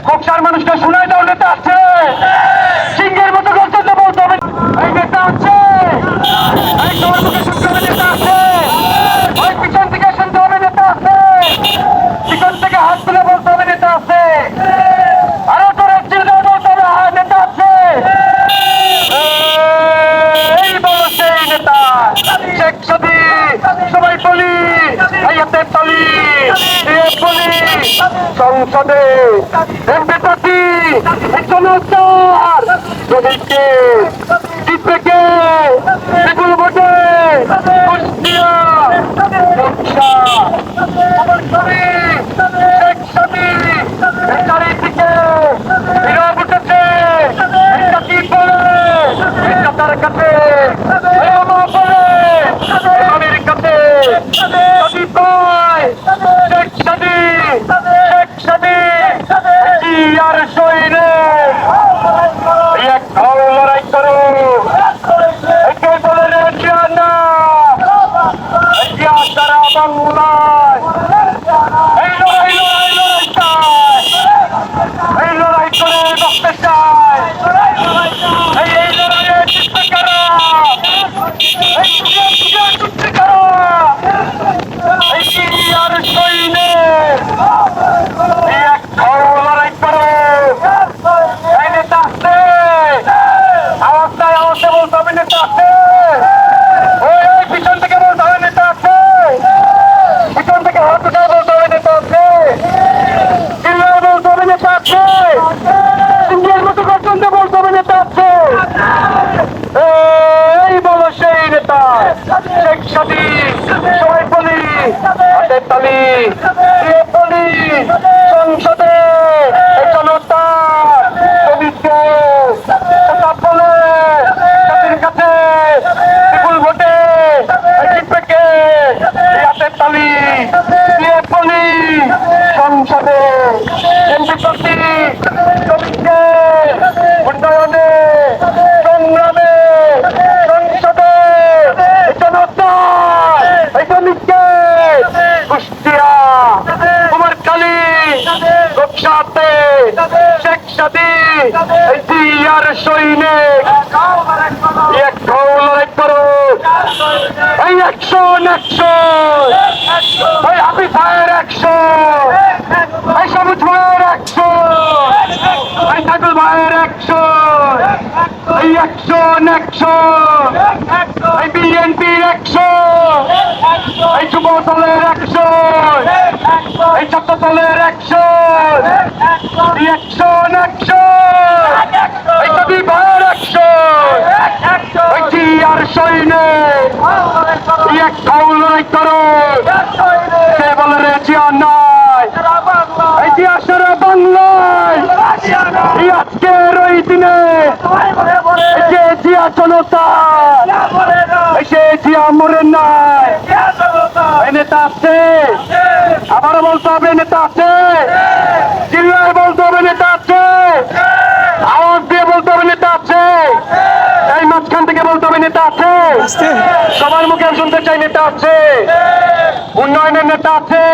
কক্সার মানুষকে শোনাই দাও নেতা আছে, সিংহের মতো গর্জন বলতে হবে। এই নেতা আছে, এই তোমার মুখে শুনতে হবে নেতা আছে, ওই পিছন থেকে শুনতে হবে নেতা আছে, পিছন থেকে হাত তুলে বলতে হবে নেতা আছে, আরো তোর চিল বলতে হবে হ্যাঁ নেতা আছে। এই বলো সেই নেতা শেখ সাদী, সবাই বলি এই হাতে তালি দিয়ে বলি সংসদে এমপি প্রার্থী জনতার প্রদীপকে জিতবে কে বিপুল ভোটে কুষ্টিয়া নকশা শেখ সাদী চারিদিকে বিরোধ উঠেছে। একটা কি বলে একটা তার কাছে মা বলে স্বামীর কাছে সাদী পায় শেখ সাদী, শেখ সাদী আর শহীদে এক ঘর লড়াই করো একে বলে রেখে না সারা বাংলায় এই লড়াই লড়াই লড়াই চায়, এই লড়াই করে রক্তে চায়, এই লড়াইয়ে জিততে কারা, এই জিততে কারা এই কি আর সৈন্যে এক ঘর লড়াই করো। এই নেতা আসছে, আওয়াজটাই আওয়াজে বলতে হবে নেতা আসছে, ওই ওই পিছন থেকে বলতে হবে নেতা আসছে, পিছন থেকে হাত উঠে বলতে হবে নেতা আসছে, চিল্লায় বলতে হবে নেতা আসছে, সিংহের মতো গর্জন দিয়ে বলতে হবে নেতা আসছে। এই বলো সেই নেতা শেখ সাদী, সবাই বলি হাতের তালি দিয়ে বলি সংসদে জনতা প্রদীপকে বলে জাতির কাছে বিপুল ভোটে জিতবে কে হাতের তালি দিয়ে বলি সংসদে এমপি প্রার্থী প্রদীপকে উন্নয়নে সংগ্রামে সংসদে জনতা প্রদীপকে কুষ্টিয়া কুমারখালী রূপসাতে শেখ সাদী আর সৈনিক এক ঘর লড়াই করো এই 100 এই হাফিজ ভাইয়ের 100, এই সবুজ ভাইয়ের 100, এই ঠাকুর ভাইয়ের 100, এই 100 এই বিএনপির 100, এই যুব দলের 100, এই ছাত্র দলের 100, এই 100 এই সবই ভাইয়ের 100, এই জি আর সৈনিক এক ঘর লড়াই করো সে বলে রে জিয়া নাই, এই জিয়া সারা বাংলায় এই আজকের ওই দিনে যে জিয়া জনতা সে জিয়া মরে নাই। এই নেতা আছে, আবারও বলতে হবে নেতা আছে, চিল্লায় বলতে হবে নেতা আছে, আওয়াজ দিয়ে বলতে হবে নেতা আছে, এই মাঝখান থেকে বলতে হবে নেতা আছে, সবার মুখে শুনতে চাই নেতা আছে, উন্নয়নের নেতা আছে,